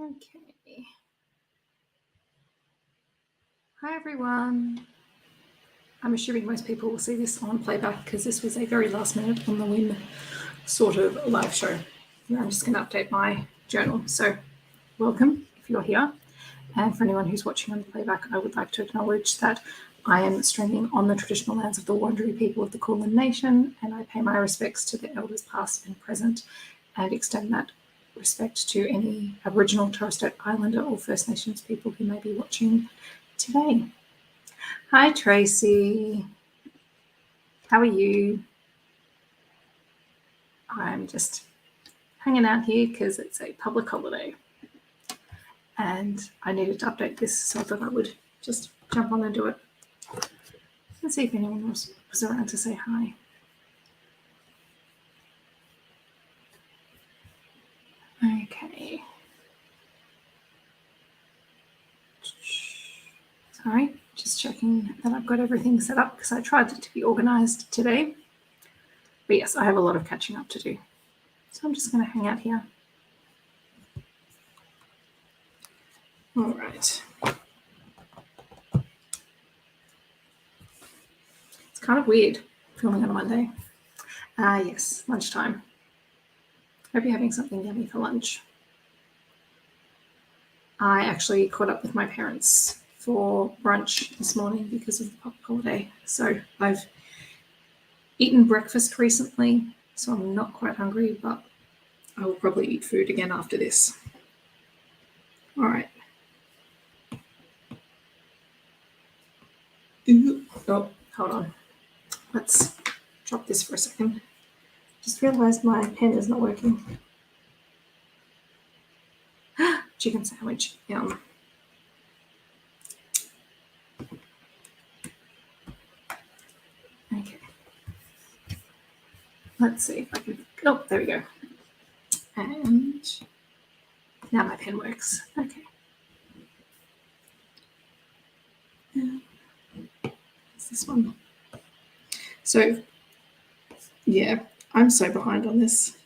Okay. Hi, everyone. I'm assuming most people will see this on playback because this was a very last minute on the whim sort of live show. I'm just going to update my journal. So welcome if you're here. And for anyone who's watching on the playback, I would like to acknowledge that I am streaming on the traditional lands of the Wurrundjeri people of the Kulin Nation, and I pay my respects to the elders past and present and extend that respect to any Aboriginal, Torres Strait Islander or First Nations people who may be watching today. Hi, Tracy. How are you? I'm just hanging out here because it's a public holiday and I needed to update this, so I thought I would just jump on and do it. Let's see if anyone else was around to say hi. Okay. Sorry, just checking that I've got everything set up because I tried it to be organized today. But yes, I have a lot of catching up to do. So I'm just going to hang out here. All right. It's kind of weird filming on a Monday. Yes, lunchtime. Hope you're having something yummy for lunch. I actually caught up with my parents for brunch this morning because of the public holiday. So I've eaten breakfast recently, so I'm not quite hungry, but I will probably eat food again after this. All right. Oh, hold on. Let's drop this for a second. Just realized my pen is not working. Chicken sandwich, yum. Okay. Let's see if I can, oh, there we go. And now my pen works. Okay. What's this one? So, yeah, I'm so behind on this.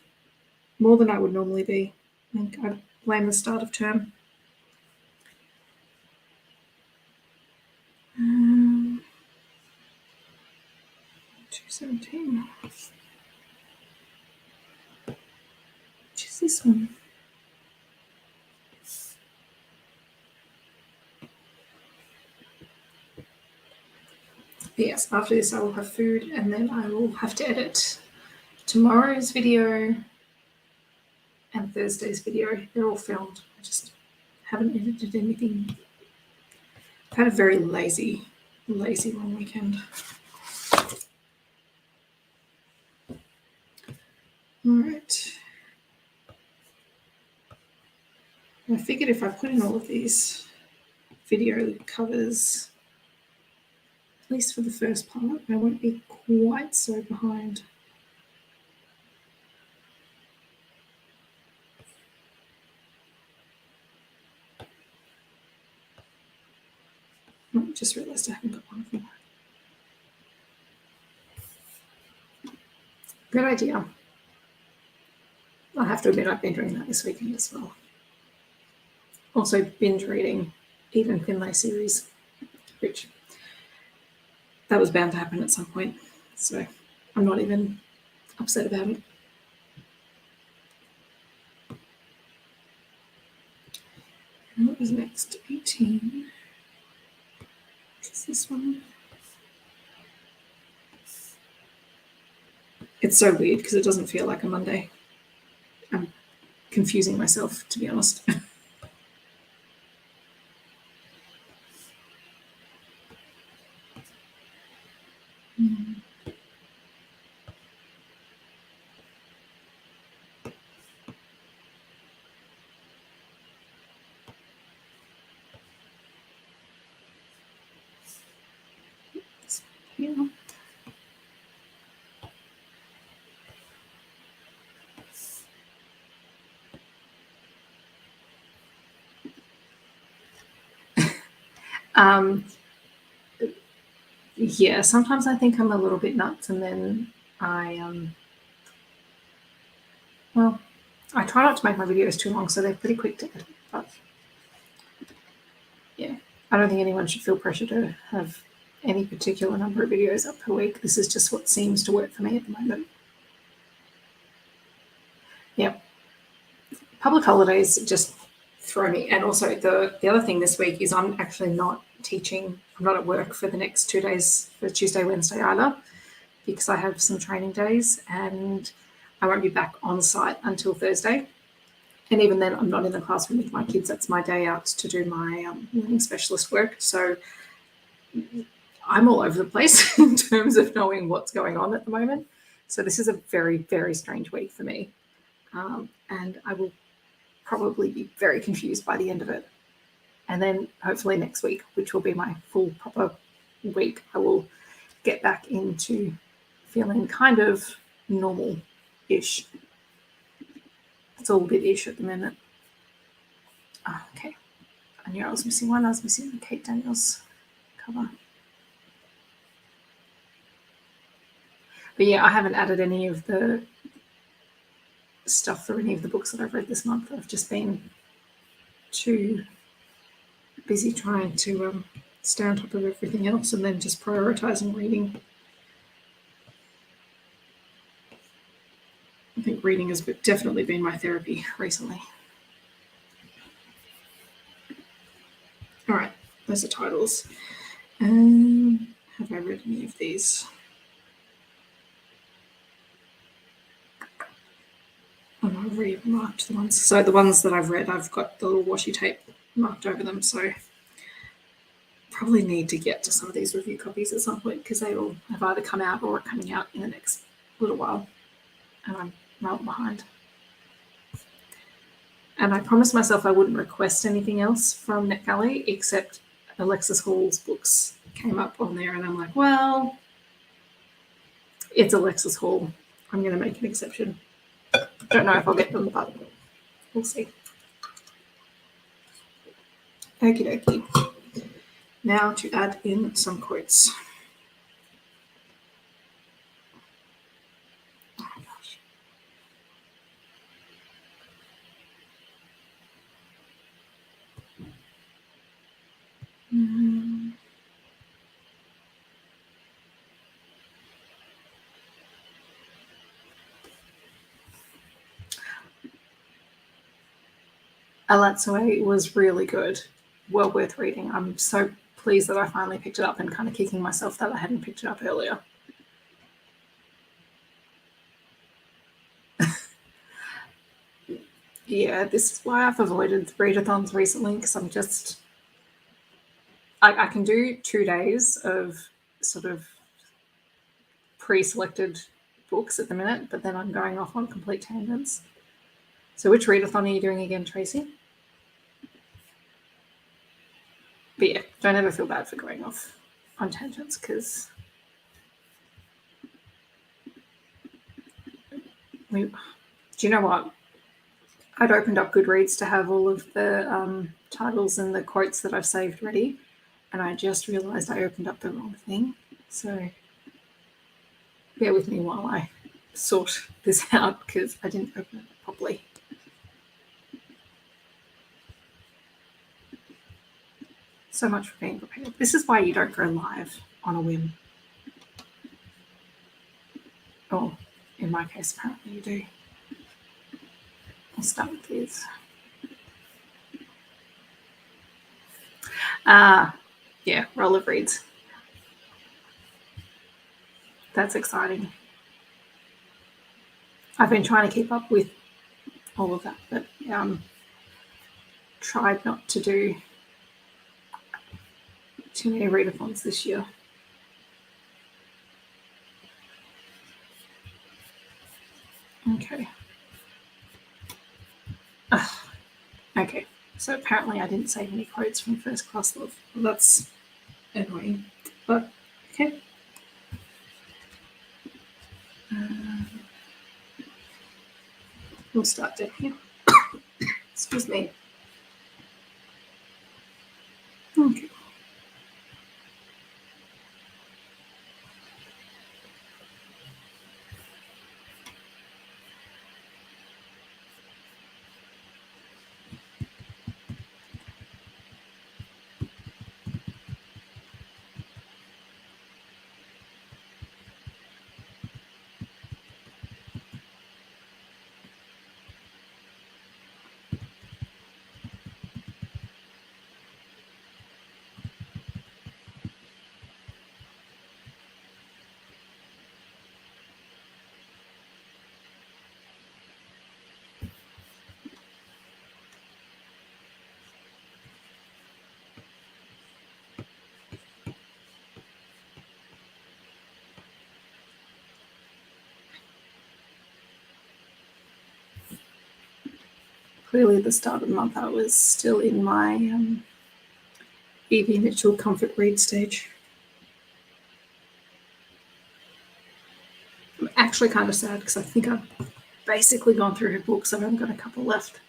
More than I would normally be. I think I blame the start of term. 217. Which is this one? Yes, after this I will have food and then I will have to edit tomorrow's video and Thursday's video. They're all filmed. I just haven't edited anything. I've had a very lazy long weekend. All right. I figured if I put in all of these video covers, at least for the first part, I won't be quite so behind. Oh, just realised I haven't got one of them. Good idea. I have to admit I've been doing that this weekend as well. Also binge reading Eden Finlay series, which that was bound to happen at some point. So I'm not even upset about it. And what was next? 18. What is this one? It's so weird because it doesn't feel like a Monday. I'm confusing myself, to be honest. Yeah. Yeah, sometimes I think I'm a little bit nuts, and then I try not to make my videos too long, so they're pretty quick to edit. But yeah, I don't think anyone should feel pressure to have any particular number of videos up per week. This is just what seems to work for me at the moment. Yep. Public holidays just throw me. And also the other thing this week is I'm actually not teaching. I'm not at work for the next 2 days, for Tuesday, Wednesday either, because I have some training days and I won't be back on site until Thursday. And even then, I'm not in the classroom with my kids. That's my day out to do my learning specialist work. So I'm all over the place in terms of knowing what's going on at the moment. So this is a very, very strange week for me. And I will probably be very confused by the end of it. And then hopefully next week, which will be my full proper week, I will get back into feeling kind of normal-ish. It's all a bit ish at the minute. Oh, okay. I knew I was missing one. I was missing the Kate Daniels cover. But yeah, I haven't added any of the stuff for any of the books that I've read this month. I've just been too busy trying to stay on top of everything else and then just prioritizing reading. I think reading has definitely been my therapy recently. All right, those are titles. Have I read any of these? I've remarked the ones. So the ones that I've read, I've got the little washi tape marked over them. So probably need to get to some of these review copies at some point because they will have either come out or are coming out in the next little while. And I'm well behind. And I promised myself I wouldn't request anything else from NetGalley except Alexis Hall's books came up on there. And I'm like, well, it's Alexis Hall. I'm going to make an exception. Don't know if I'll get them, but we'll see. Okie dokie. Now to add in some quotes. Oh my gosh. Alatsue was really good. Well worth reading. I'm so pleased that I finally picked it up and kind of kicking myself that I hadn't picked it up earlier. Yeah, this is why I've avoided readathons recently because I'm just... I can do 2 days of sort of pre-selected books at the minute, but then I'm going off on complete tangents. So which readathon are you doing again, Tracy? But yeah, don't ever feel bad for going off on tangents because do you know what? I'd opened up Goodreads to have all of the titles and the quotes that I've saved ready, and I just realised I opened up the wrong thing. So bear with me while I sort this out because I didn't open it properly. So much for being prepared. This is why you don't go live on a whim. Oh, in my case, apparently you do. I'll start with these. Yeah, roll of reads. That's exciting. I've been trying to keep up with all of that, but tried not to do too many readathons this year. Okay. Okay, so apparently I didn't save any quotes from First Class Love. Well, that's annoying, but okay. We'll start down here. Excuse me. Okay. clearly at the start of the month I was still in my Evie Mitchell comfort read stage. I'm actually kind of sad because I think I've basically gone through her books. I've only got a couple left.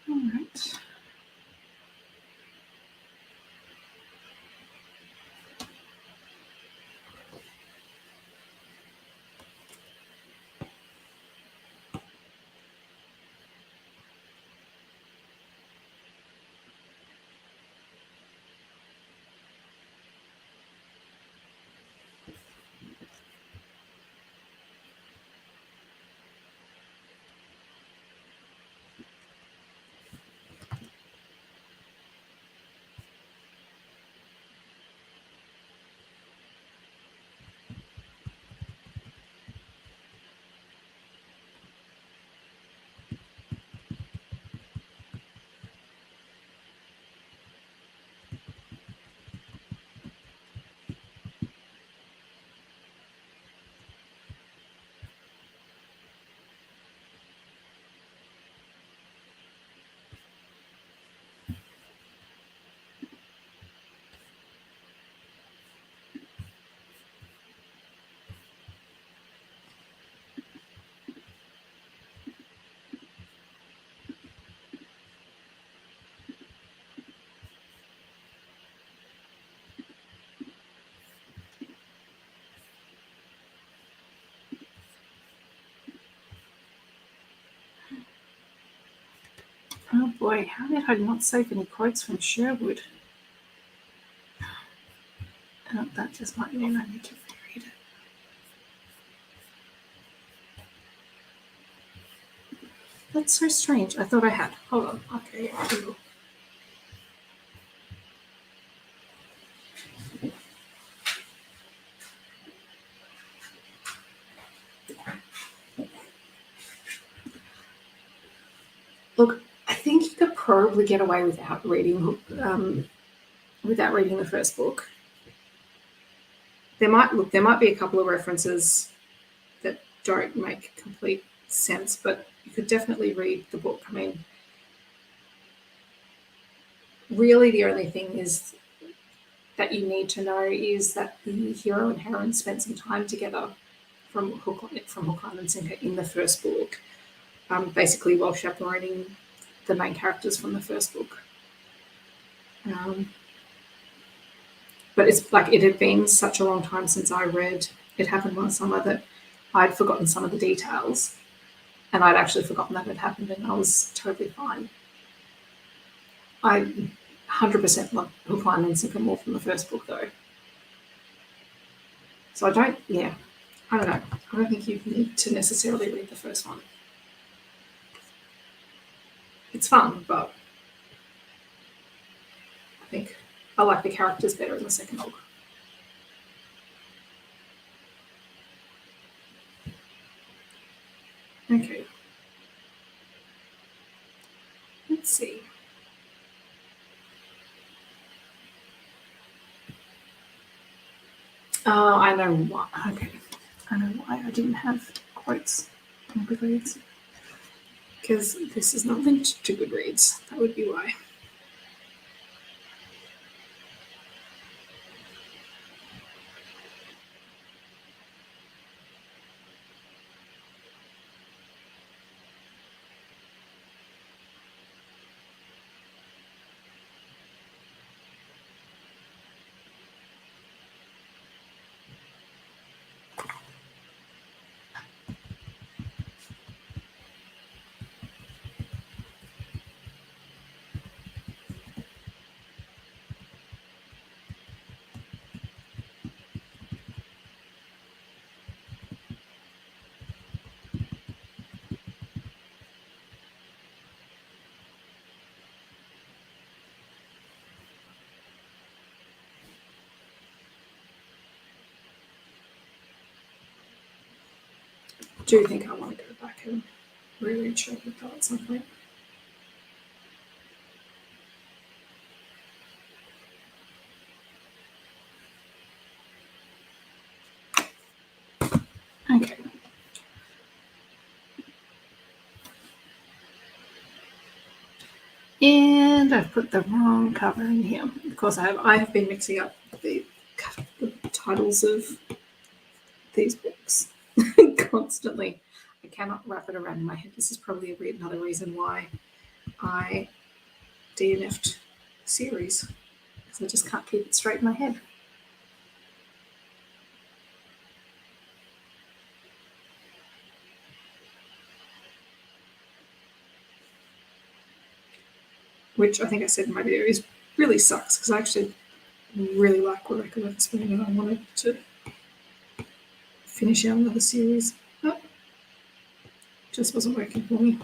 All right. Oh boy, how did I not save any quotes from Sherwood? Oh, that just might mean I need to reread it. That's so strange. I thought I had. Hold on. Okay. Look, I think you could probably get away without reading the first book. There might be a couple of references that don't make complete sense, but you could definitely read the book. I mean, really the only thing is that you need to know is that the hero and heroine spent some time together from Hook, Line and Sinker in the first book, basically while chaperoning the main characters from the first book. But it's like it had been such a long time since I read It Happened One Summer that I'd forgotten some of the details, and I'd actually forgotten that it happened, and I was totally fine. I 100% love Hook, Line and Sinker more from the first book, though. So I don't know. I don't think you need to necessarily read the first one. It's fun, but I think I like the characters better in the second book. Okay. Let's see. Oh, I know why. Okay. I know why I didn't have quotes on Goodreads. Because this is not linked to Goodreads. That would be why. do think I want to go back and reread Sherwood though at some point. Okay. And I've put the wrong cover in here. Of course, I have been mixing up the titles of these books constantly. I cannot wrap it around my head. This is probably another reason why I DNF'd the series, because I just can't keep it straight in my head. Which I think I said in my video is really sucks, because I actually really like Rebecca Weatherspoon and I wanted to finish out another series, but it just wasn't working for me.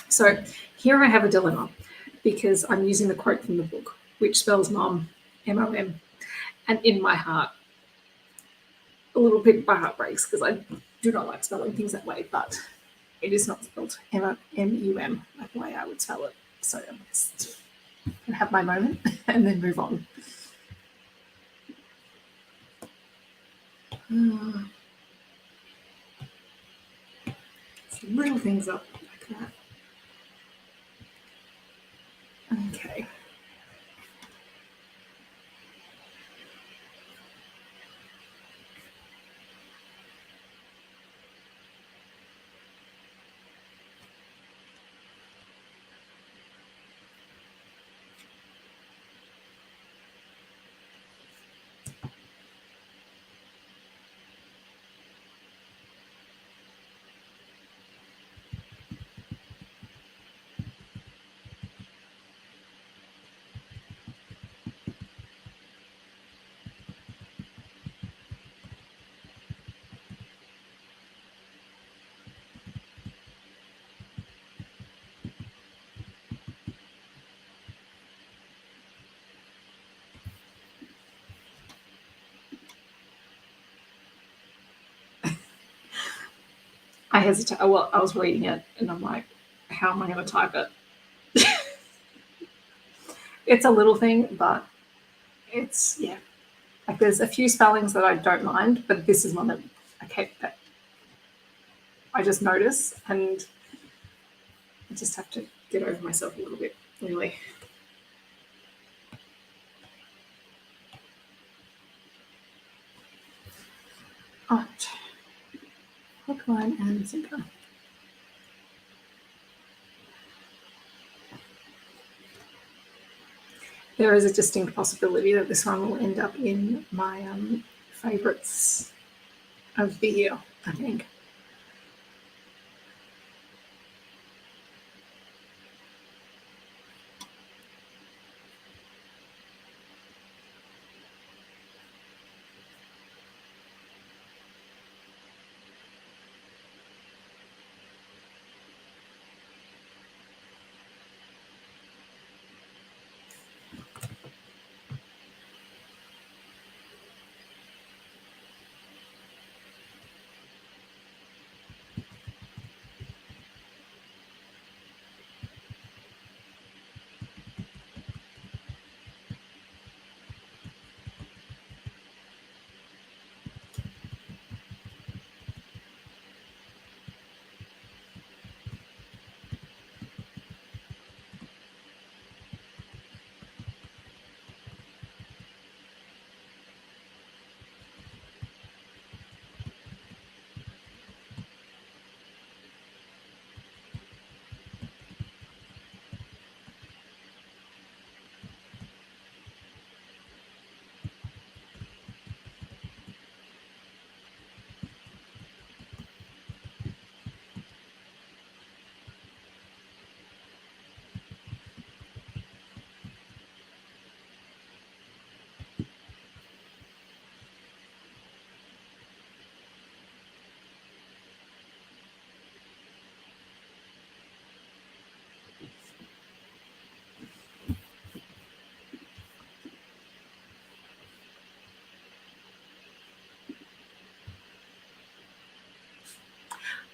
So here I have a dilemma, because I'm using the quote from the book, which spells mom, M-O-M. And in my heart, a little bit my heart breaks, because I do not like spelling things that way, but it is not spelled M-U-M, like the way I would spell it. So I'm just going to have my moment and then move on. Some little things up like that. Okay. I hesitate. Well, I was reading it and I'm like, how am I going to type it? It's a little thing, but it's, yeah. Like there's a few spellings that I don't mind, but this is one that that I just notice, and I just have to get over myself a little bit, really. Oh, hook, line, and sinker. There is a distinct possibility that this one will end up in my favourites of the year, I think.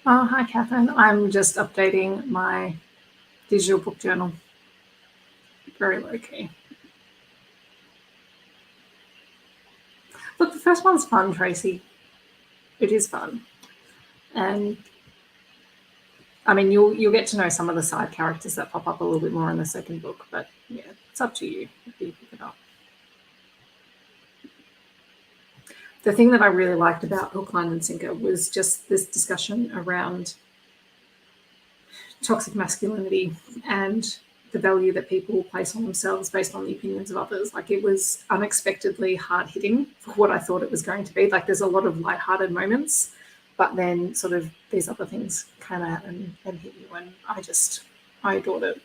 Oh, hi, Catherine. I'm just updating my digital book journal. Very low key. Look, the first one's fun, Tracy. It is fun. And I mean, you'll get to know some of the side characters that pop up a little bit more in the second book, but yeah, it's up to you if you pick it up. The thing that I really liked about Hook, Line and Sinker was just this discussion around toxic masculinity and the value that people place on themselves based on the opinions of others. Like, it was unexpectedly hard hitting for what I thought it was going to be. Like, there's a lot of lighthearted moments, but then sort of these other things came out and hit you, and I adored it.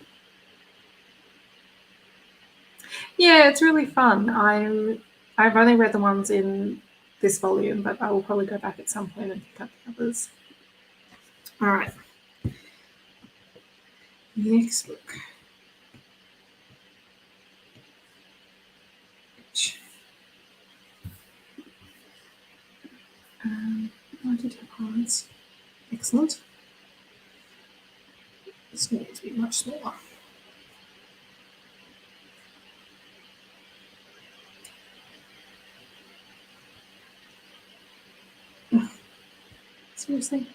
Yeah, it's really fun. I've only read the ones in this volume, but I will probably go back at some point and pick up the others. All right. Next book. I did have cards. Excellent. This needs to be much smaller. Seriously?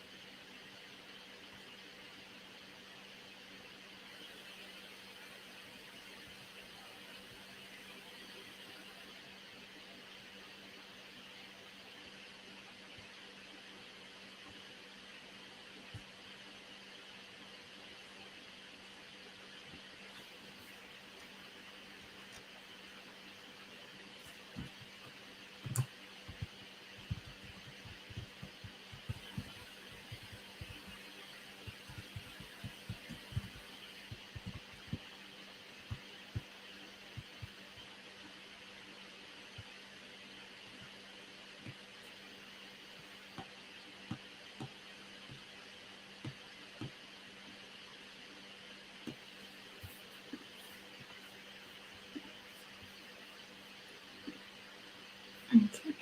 Okay.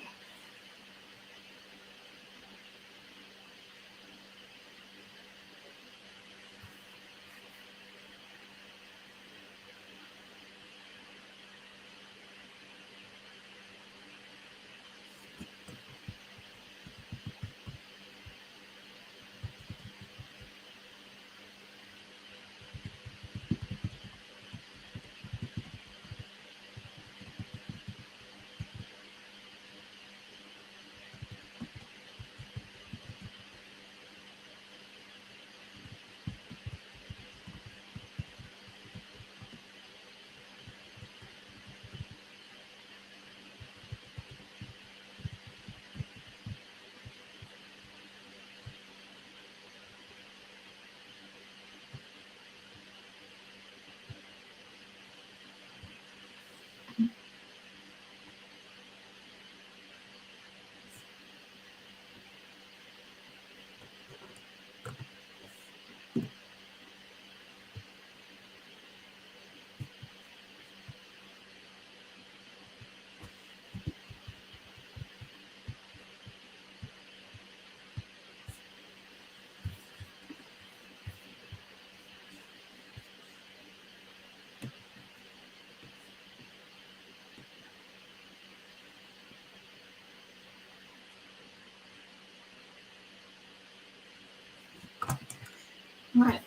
Right.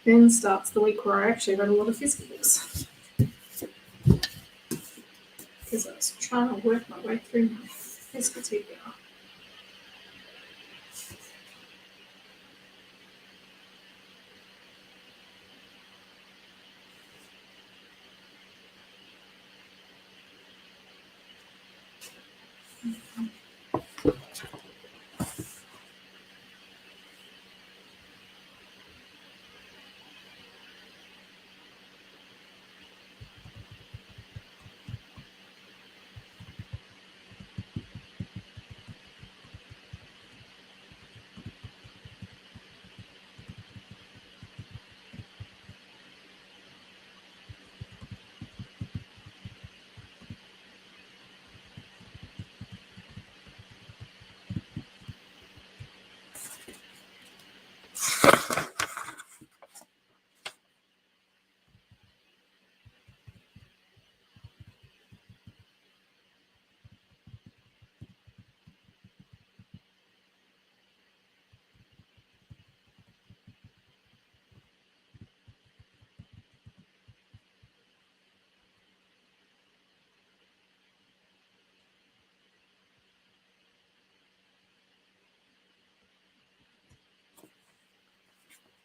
Then starts the week where I actually read a lot of physical books because I was trying to work my way through my physical TBR.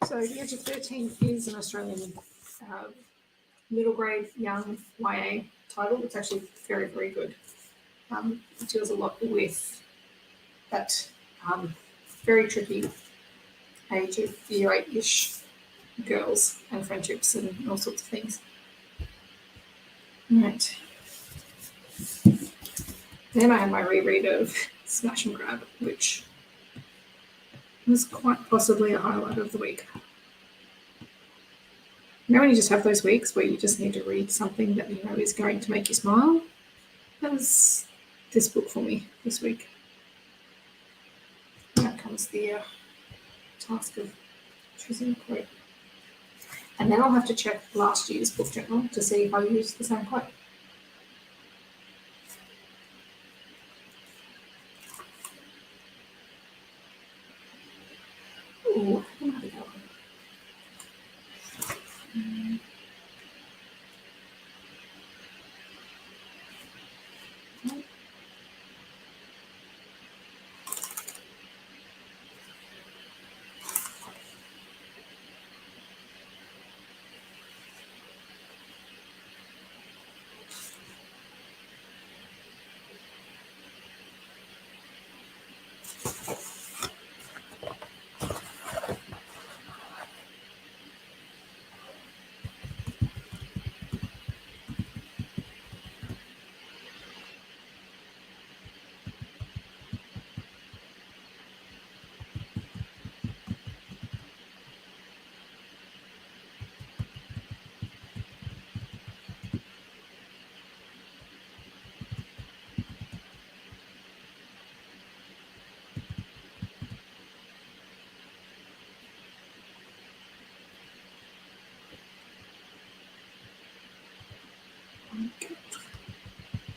So The Edge of 13 is an Australian middle grade young YA title. It's actually very, very good. It deals a lot with that very tricky age of year 8-ish girls and friendships and all sorts of things. Right. Then I had my reread of Smash and Grab, which was quite possibly a highlight of the week. You know when you just have those weeks where you just need to read something that you know is going to make you smile? That was this book for me this week. And that comes the task of choosing a quote. And then I'll have to check last year's book journal to see if I used the same quote. Ooh, I might have that one.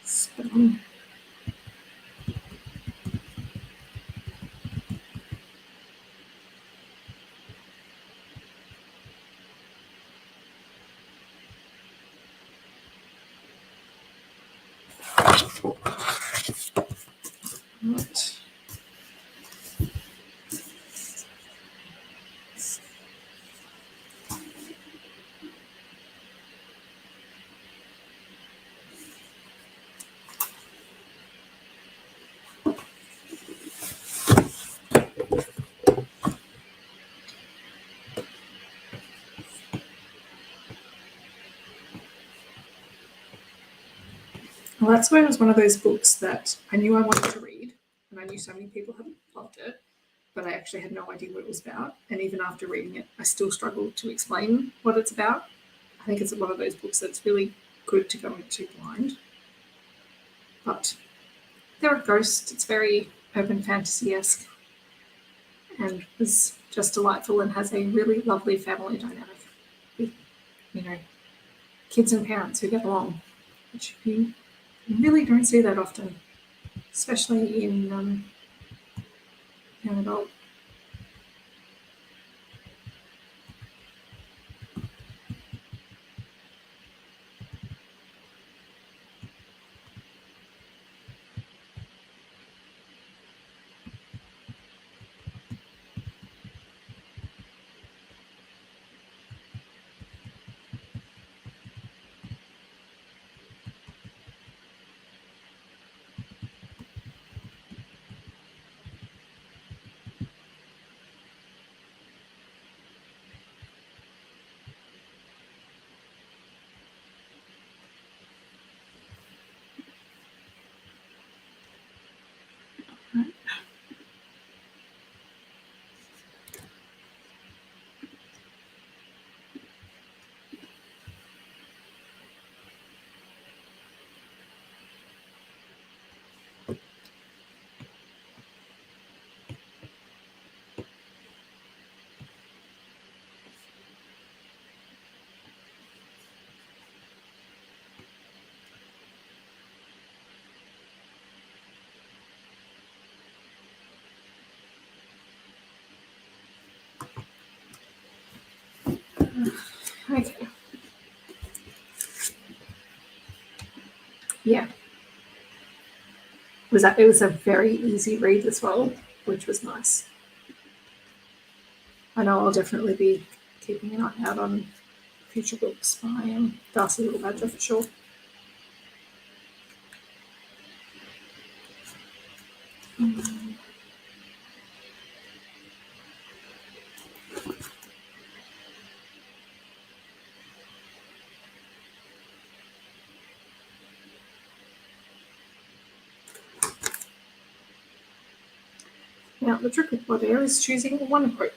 Spelling. Right. Well, that's where it was one of those books that I knew I wanted to read, and I knew so many people had loved it, but I actually had no idea what it was about. And even after reading it, I still struggled to explain what it's about. I think it's one of those books that's really good to go into blind. But there are ghosts. It's very urban fantasy-esque and was just delightful and has a really lovely family dynamic with, you know, kids and parents who get along, which you really don't see that often, especially in young adult. Okay. Yeah. It was a very easy read as well, which was nice. I know I'll definitely be keeping an eye out on future books by Darcy Little Badger for sure. Now, the trick with Baudelaire is choosing one quote.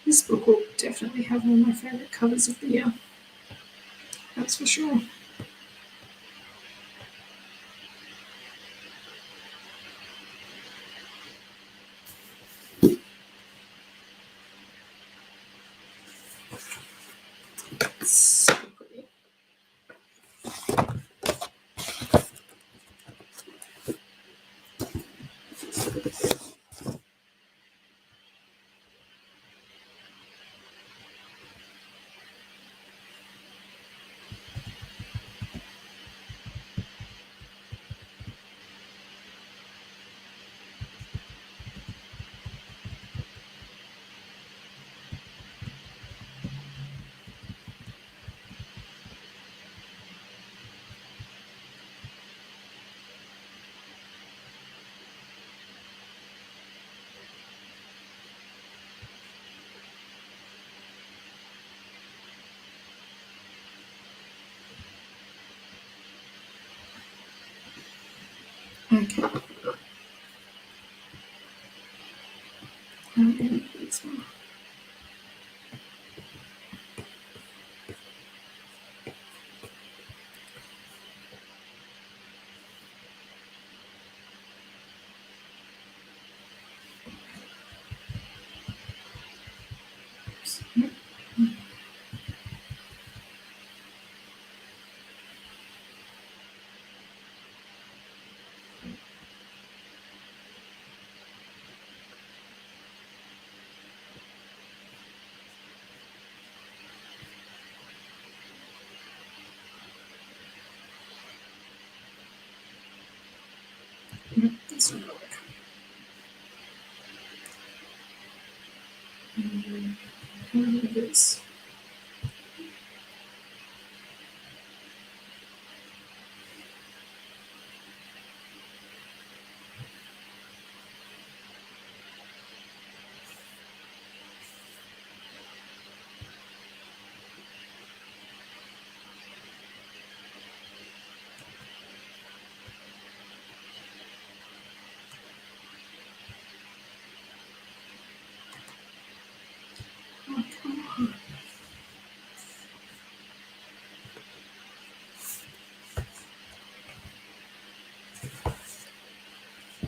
This book will definitely have one of my favourite covers of the year. That's for sure. So pretty. Okay. And this one. This one. And this.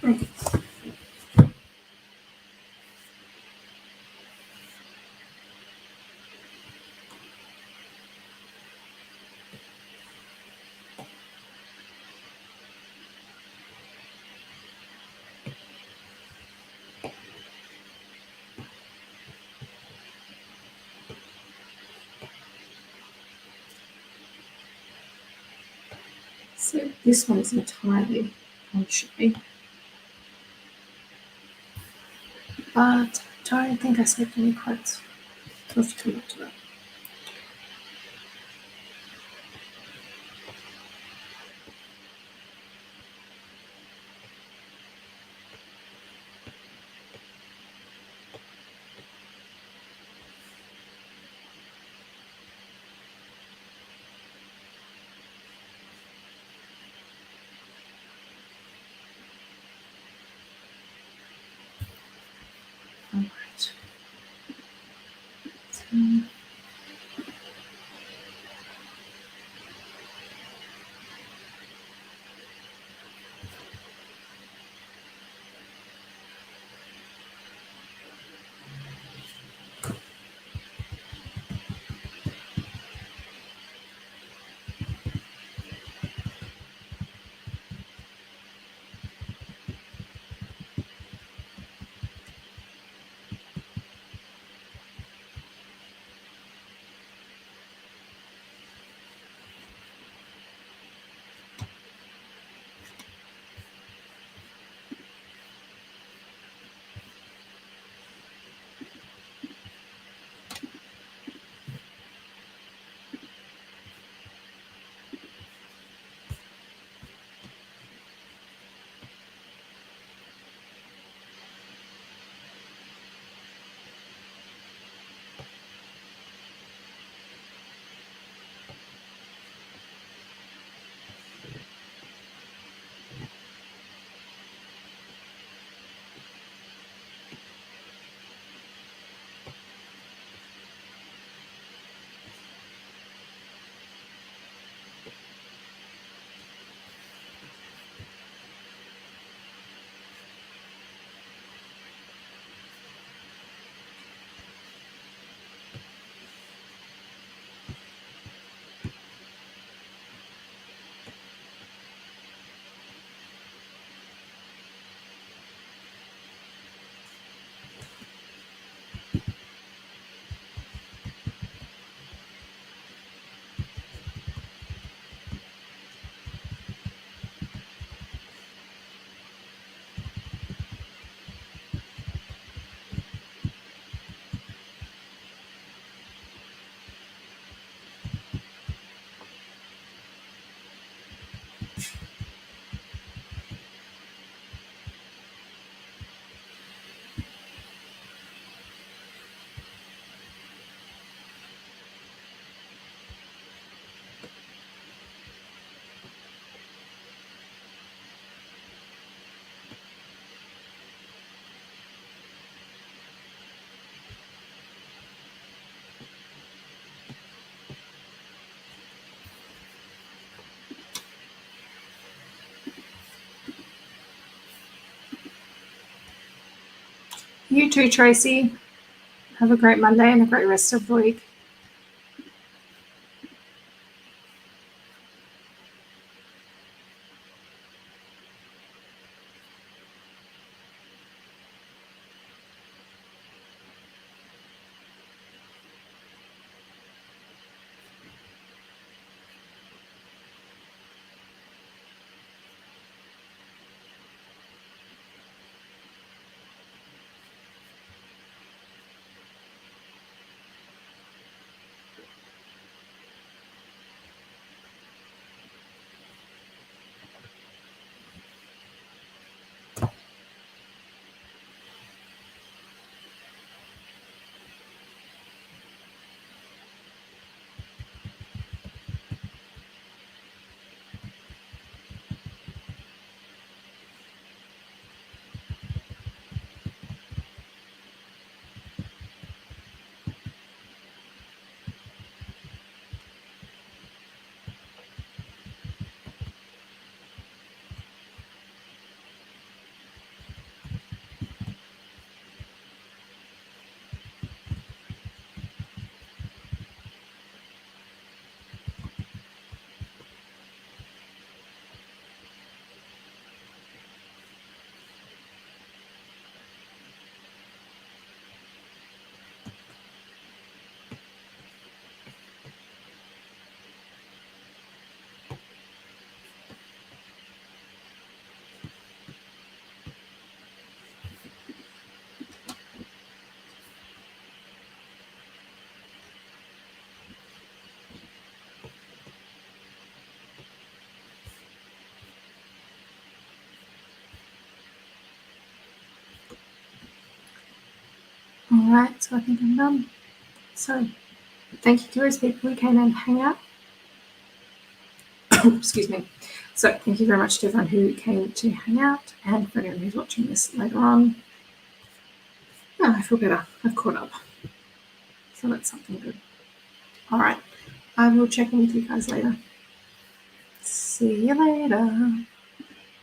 Okay. So this one is entirely unshy, but I don't think I saved any quotes. I'll have to come back to that. All right. So, You too, Tracy. Have a great Monday and a great rest of the week. All right, so I think I'm done. So thank you to those people who came and hang out. Excuse me. So thank you very much to everyone who came to hang out, and for anyone who's watching this later on. Oh, I feel better. I've caught up. So that's something good. All right. I will check in with you guys later. See you later.